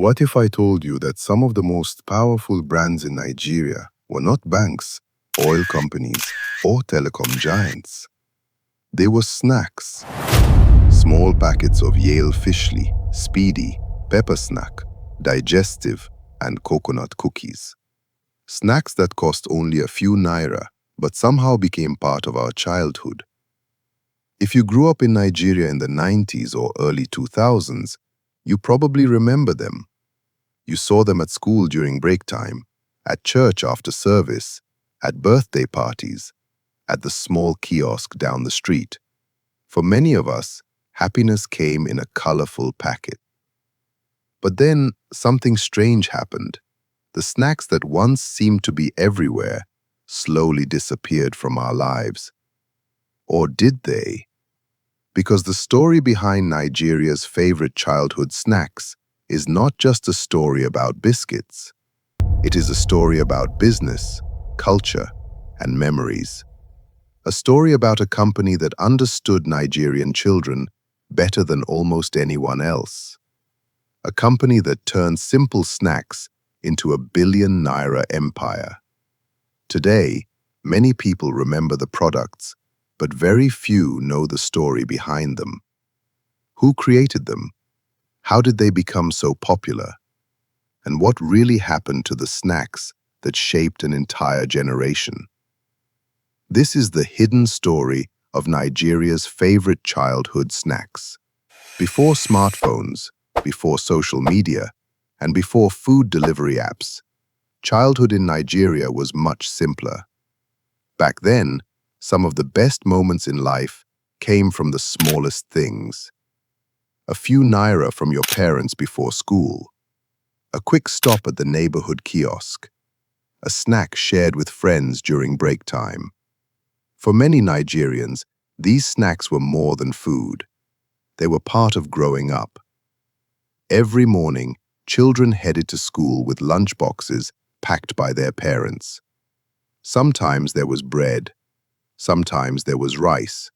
What if I told you that some of the most powerful brands in Nigeria were not banks, oil companies, or telecom giants? They were snacks. Small packets of Yale Fishly, Speedy, Pepper Snack, Digestive, and coconut cookies. Snacks that cost only a few naira, but somehow became part of our childhood. If you grew up in Nigeria in the 90s or early 2000s, you probably remember them. You saw them at school during break time, at church after service, at birthday parties, at the small kiosk down the street. For many of us, happiness came in a colorful packet. But then something strange happened. The snacks that once seemed to be everywhere slowly disappeared from our lives. Or did they? Because the story behind Nigeria's favorite childhood snacks is not just a story about biscuits. It is a story about business, culture, and memories. A story about a company that understood Nigerian children better than almost anyone else. A company that turned simple snacks into a billion-naira empire. Today, many people remember the products, but very few know the story behind them. Who created them? How did they become so popular? And what really happened to the snacks that shaped an entire generation? This is the hidden story of Nigeria's favorite childhood snacks. Before smartphones, before social media, and before food delivery apps, childhood in Nigeria was much simpler. Back then, some of the best moments in life came from the smallest things. A few naira from your parents before school, a quick stop at the neighborhood kiosk, a snack shared with friends during break time. For many Nigerians, these snacks were more than food. They were part of growing up. Every morning, children headed to school with lunchboxes packed by their parents. Sometimes there was bread, sometimes there was rice,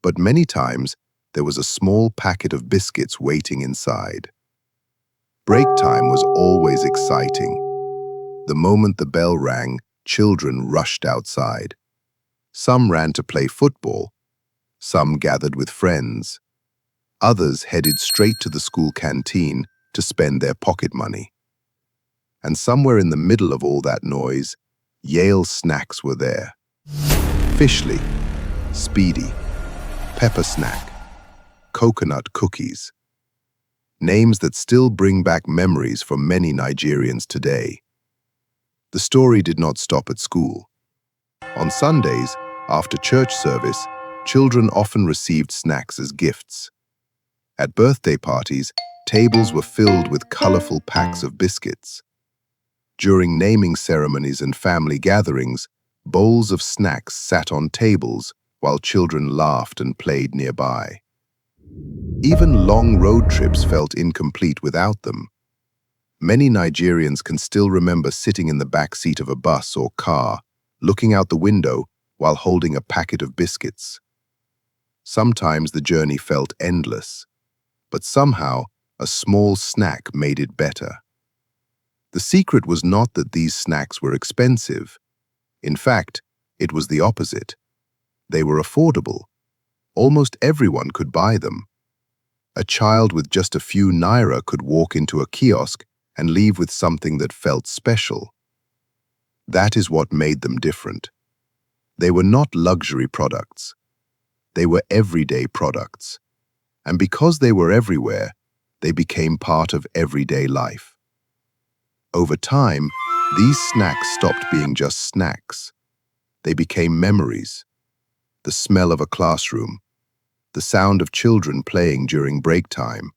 but many times there was a small packet of biscuits waiting inside. Break time was always exciting. The moment the bell rang, children rushed outside. Some ran to play football, some gathered with friends. Others headed straight to the school canteen to spend their pocket money. And somewhere in the middle of all that noise, Yale snacks were there. Fishly, Speedy, Pepper Snack, coconut cookies. Names that still bring back memories for many Nigerians today. The story did not stop at school. On Sundays, after church service, children often received snacks as gifts. At birthday parties, tables were filled with colorful packs of biscuits. During naming ceremonies and family gatherings, bowls of snacks sat on tables while children laughed and played nearby. Even long road trips felt incomplete without them. Many Nigerians can still remember sitting in the back seat of a bus or car, looking out the window while holding a packet of biscuits. Sometimes the journey felt endless, but somehow a small snack made it better. The secret was not that these snacks were expensive. In fact, it was the opposite. They were affordable. Almost everyone could buy them. A child with just a few naira could walk into a kiosk and leave with something that felt special. That is what made them different. They were not luxury products. They were everyday products. And because they were everywhere, they became part of everyday life. Over time, these snacks stopped being just snacks. They became memories. The smell of a classroom, the sound of children playing during break time,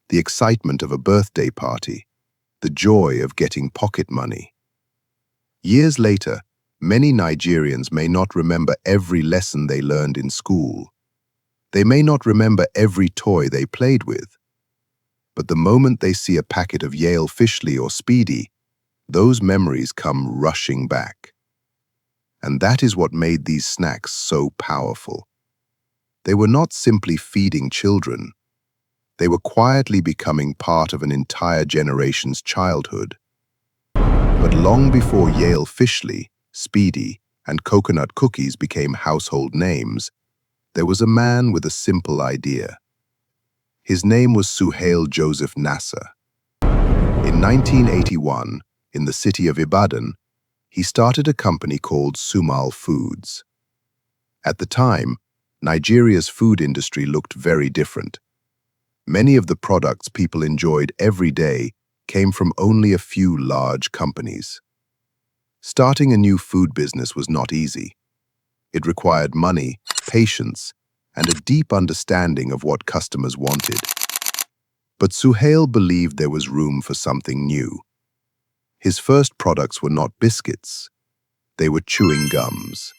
the excitement of a birthday party, the joy of getting pocket money. Years later, many Nigerians may not remember every lesson they learned in school. They may not remember every toy they played with. But the moment they see a packet of Yale Fishly or Speedy, those memories come rushing back. And that is what made these snacks so powerful. They were not simply feeding children. They were quietly becoming part of an entire generation's childhood. But long before Yale Fishly, Speedy, and coconut cookies became household names, there was a man with a simple idea. His name was Suhail Joseph Nasser. In 1981, in the city of Ibadan, he started a company called Yale Foods. At the time, Nigeria's food industry looked very different. Many of the products people enjoyed every day came from only a few large companies. Starting a new food business was not easy. It required money, patience, and a deep understanding of what customers wanted. But Suhail believed there was room for something new. His first products were not biscuits, they were chewing gums.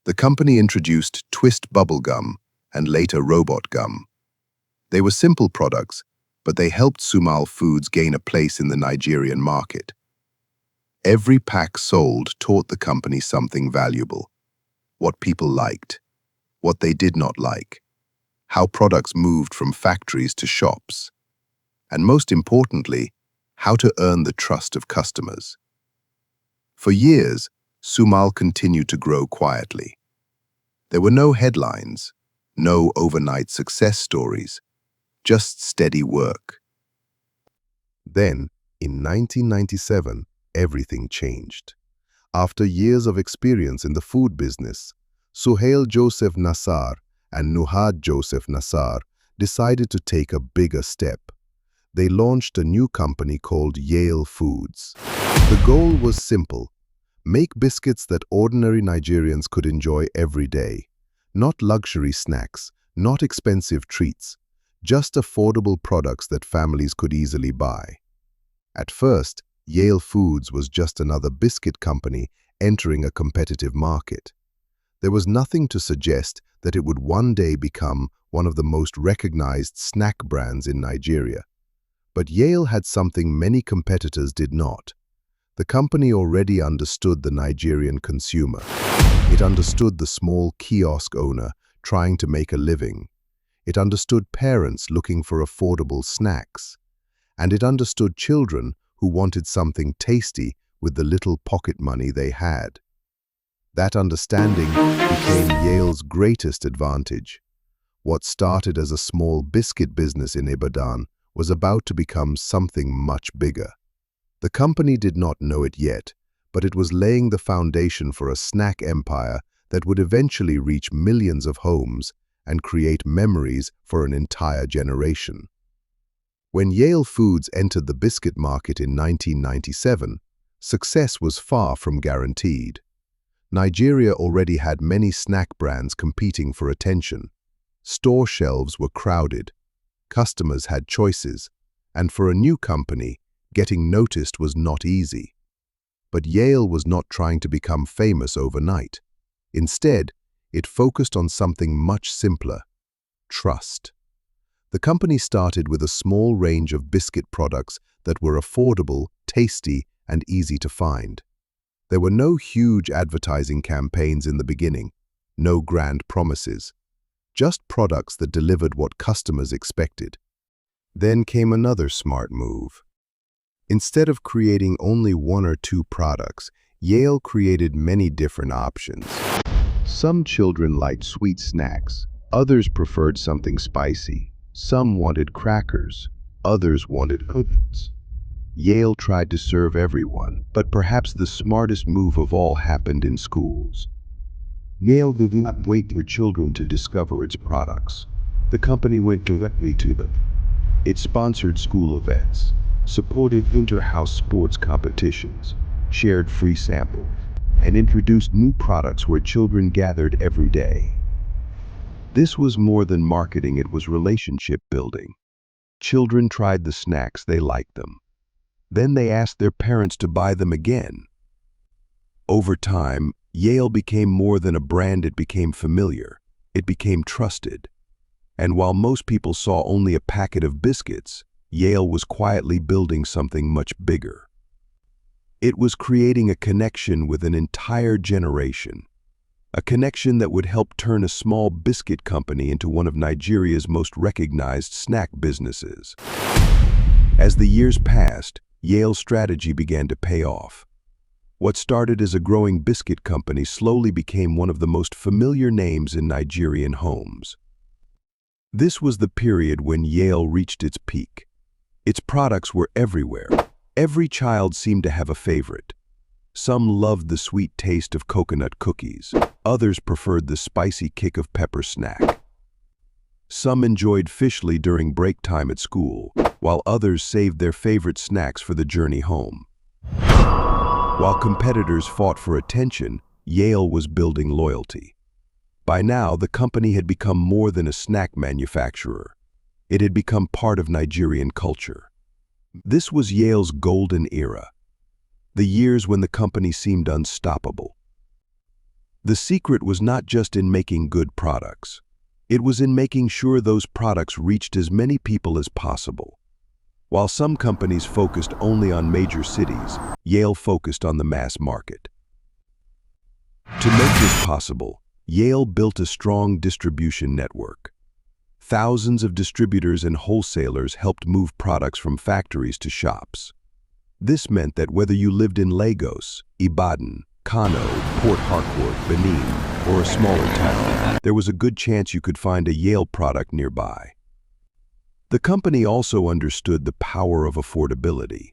The company introduced Twist bubble gum and later robot gum. They were simple products, but they helped Yale Foods gain a place in the Nigerian market. Every pack sold taught the company something valuable: what people liked, what they did not like, how products moved from factories to shops, and most importantly, how to earn the trust of customers. For years, Yale continued to grow quietly. There were no headlines, no overnight success stories, just steady work. Then, in 1997, everything changed. After years of experience in the food business, Suhail Joseph Nasser and Nuhad Joseph Nasser decided to take a bigger step. They launched a new company called Yale Foods. The goal was simple: make biscuits that ordinary Nigerians could enjoy every day. Not luxury snacks, not expensive treats, just affordable products that families could easily buy. At first, Yale Foods was just another biscuit company entering a competitive market. There was nothing to suggest that it would one day become one of the most recognized snack brands in Nigeria. But Yale had something many competitors did not. The company already understood the Nigerian consumer. It understood the small kiosk owner trying to make a living. It understood parents looking for affordable snacks. And it understood children who wanted something tasty with the little pocket money they had. That understanding became Yale's greatest advantage. What started as a small biscuit business in Ibadan was about to become something much bigger. The company did not know it yet, but it was laying the foundation for a snack empire that would eventually reach millions of homes and create memories for an entire generation. When Yale Foods entered the biscuit market in 1997, success was far from guaranteed. Nigeria already had many snack brands competing for attention. Store shelves were crowded, customers had choices, and for a new company, getting noticed was not easy. But Yale was not trying to become famous overnight. Instead, it focused on something much simpler: trust. The company started with a small range of biscuit products that were affordable, tasty, and easy to find. There were no huge advertising campaigns in the beginning, no grand promises, just products that delivered what customers expected. Then came another smart move. Instead of creating only one or two products, Yale created many different options. Some children liked sweet snacks, others preferred something spicy. Some wanted crackers, others wanted cookies. Yale tried to serve everyone, but perhaps the smartest move of all happened in schools. Yale did not wait for children to discover its products. The company went directly to them. It sponsored school events, supported inter-house sports competitions, shared free samples, and introduced new products where children gathered every day. This was more than marketing, it was relationship building. Children tried the snacks, they liked them. Then they asked their parents to buy them again. Over time, Yale became more than a brand, it became familiar. It became trusted. And while most people saw only a packet of biscuits, Yale was quietly building something much bigger. It was creating a connection with an entire generation. a connection that would help turn a small biscuit company into one of Nigeria's most recognized snack businesses. As the years passed, Yale's strategy began to pay off. What started as a growing biscuit company slowly became one of the most familiar names in Nigerian homes. This was the period when Yale reached its peak. Its products were everywhere. Every child seemed to have a favorite. Some loved the sweet taste of coconut cookies. Others preferred the spicy kick of pepper snack. Some enjoyed fishly during break time at school, while others saved their favorite snacks for the journey home. While competitors fought for attention, Yale was building loyalty. By now, the company had become more than a snack manufacturer. It had become part of Nigerian culture. This was Yale's golden era, the years when the company seemed unstoppable. The secret was not just in making good products. It was in making sure those products reached as many people as possible. While some companies focused only on major cities, Yale focused on the mass market. To make this possible, Yale built a strong distribution network. Thousands of distributors and wholesalers helped move products from factories to shops. This meant that whether you lived in Lagos, Ibadan, Kano, Port Harcourt, Benin, or a smaller town, there was a good chance you could find a Yale product nearby. The company also understood the power of affordability.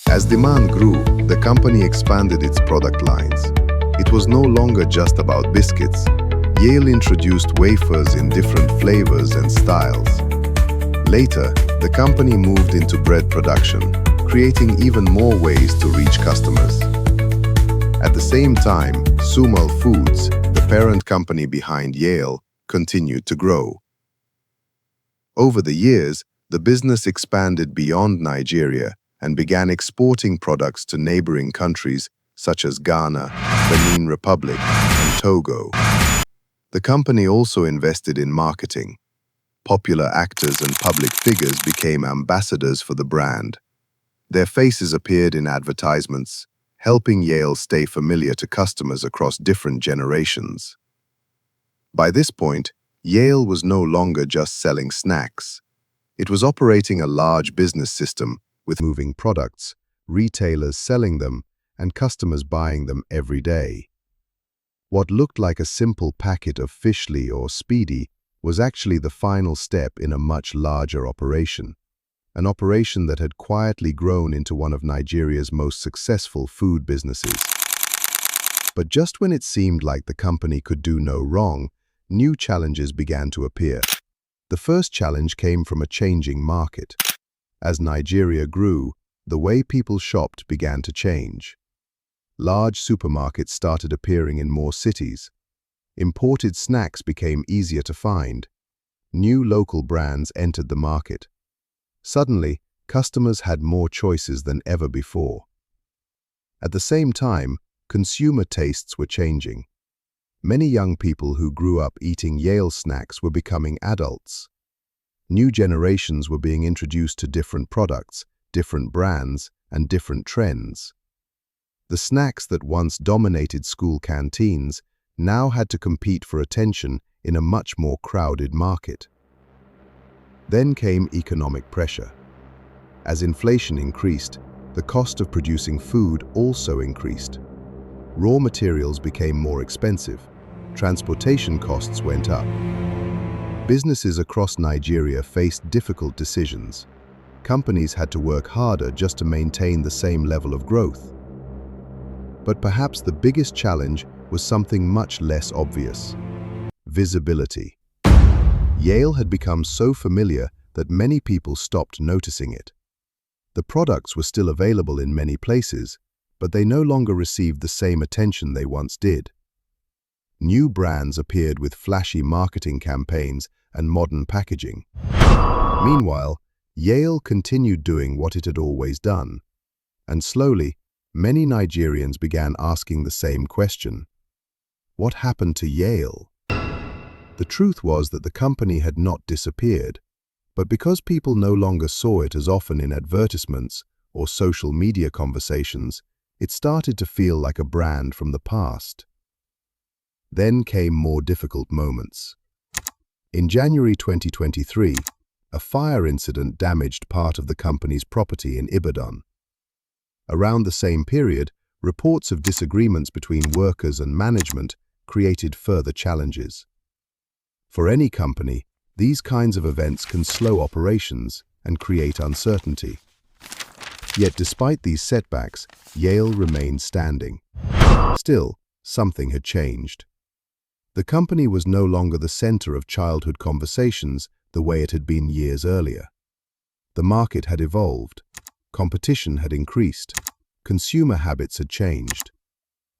As demand grew, the company expanded its product lines. It was no longer just about biscuits. Yale introduced wafers in different flavors and styles. Later, the company moved into bread production, creating even more ways to reach customers. At the same time, Yale Foods, the parent company behind Yale, continued to grow. Over the years, the business expanded beyond Nigeria and began exporting products to neighboring countries such as Ghana, Benin Republic, and Togo. The company also invested in marketing. Popular actors and public figures became ambassadors for the brand. Their faces appeared in advertisements, helping Yale stay familiar to customers across different generations. By this point, Yale was no longer just selling snacks. It was operating a large business system with moving products, retailers selling them, and customers buying them every day. What looked like a simple packet of Fishly or Speedy was actually the final step in a much larger operation, an operation that had quietly grown into one of Nigeria's most successful food businesses. But just when it seemed like the company could do no wrong, new challenges began to appear. The first challenge came from a changing market. As Nigeria grew, the way people shopped began to change. Large supermarkets started appearing in more cities. Imported snacks became easier to find. New local brands entered the market. Suddenly, customers had more choices than ever before. At the same time, consumer tastes were changing. Many young people who grew up eating Yale snacks were becoming adults. New generations were being introduced to different products, different brands, and different trends. The snacks that once dominated school canteens now had to compete for attention in a much more crowded market. Then came economic pressure. As inflation increased, the cost of producing food also increased. Raw materials became more expensive. Transportation costs went up. Businesses across Nigeria faced difficult decisions. Companies had to work harder just to maintain the same level of growth. But perhaps the biggest challenge was something much less obvious: visibility. Yale had become so familiar that many people stopped noticing it. The products were still available in many places, but they no longer received the same attention they once did. New brands appeared with flashy marketing campaigns and modern packaging. Meanwhile, Yale continued doing what it had always done. And slowly, many Nigerians began asking the same question: what happened to Yale? The truth was that the company had not disappeared, but because people no longer saw it as often in advertisements or social media conversations, it started to feel like a brand from the past. Then came more difficult moments. In January 2023, a fire incident damaged part of the company's property in Ibadan. Around the same period, reports of disagreements between workers and management created further challenges. For any company, these kinds of events can slow operations and create uncertainty. Yet despite these setbacks, Yale remained standing. Still, something had changed. The company was no longer the center of childhood conversations the way it had been years earlier. The market had evolved, competition had increased, consumer habits had changed.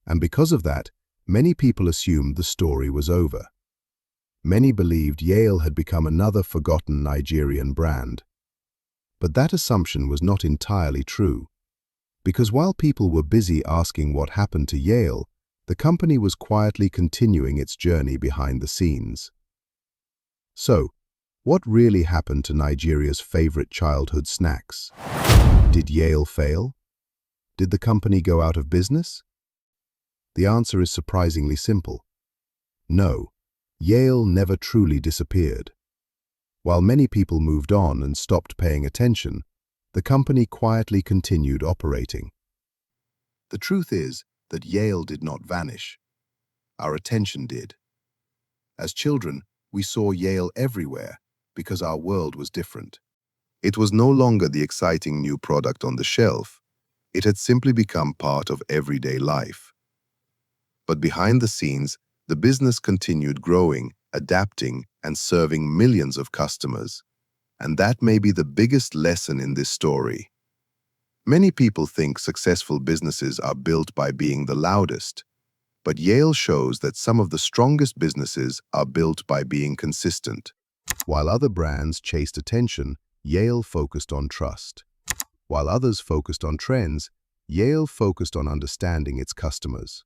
And because of that, many people assumed the story was over. Many believed Yale had become another forgotten Nigerian brand. But that assumption was not entirely true, because while people were busy asking what happened to Yale, the company was quietly continuing its journey behind the scenes. So, what really happened to Nigeria's favorite childhood snacks? Did Yale fail? Did the company go out of business? The answer is surprisingly simple. No, Yale never truly disappeared. While many people moved on and stopped paying attention, the company quietly continued operating. The truth is that Yale did not vanish. Our attention did. As children, we saw Yale everywhere because our world was different. It was no longer the exciting new product on the shelf. It had simply become part of everyday life. But behind the scenes, the business continued growing, adapting, and serving millions of customers. And that may be the biggest lesson in this story. Many people think successful businesses are built by being the loudest, but Yale shows that some of the strongest businesses are built by being consistent. While other brands chased attention, Yale focused on trust. While others focused on trends, Yale focused on understanding its customers.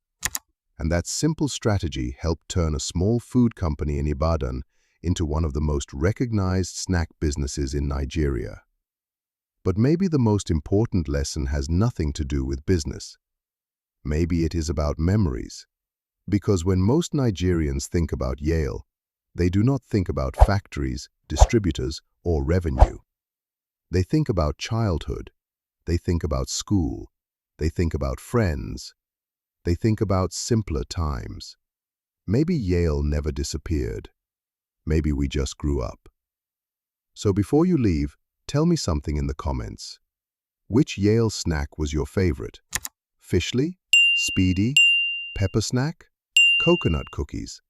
And that simple strategy helped turn a small food company in Ibadan into one of the most recognized snack businesses in Nigeria. But maybe the most important lesson has nothing to do with business. Maybe it is about memories. Because when most Nigerians think about Yale, they do not think about factories, distributors, or revenue. They think about childhood. They think about school. They think about friends. They think about simpler times. Maybe Yale never disappeared. Maybe we just grew up. So before you leave, tell me something in the comments. Which Yale snack was your favorite? Fishly? Speedy? Pepper snack? Coconut cookies?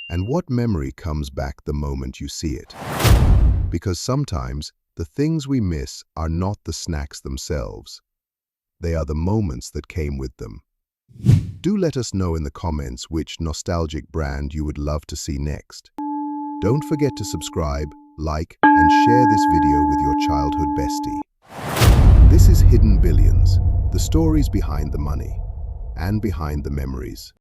And what memory comes back the moment you see it? Because sometimes the things we miss are not the snacks themselves. They are the moments that came with them. Do let us know in the comments which nostalgic brand you would love to see next. Don't forget to subscribe, like, and share this video with your childhood bestie. This is Hidden Billions, the stories behind the money and behind the memories.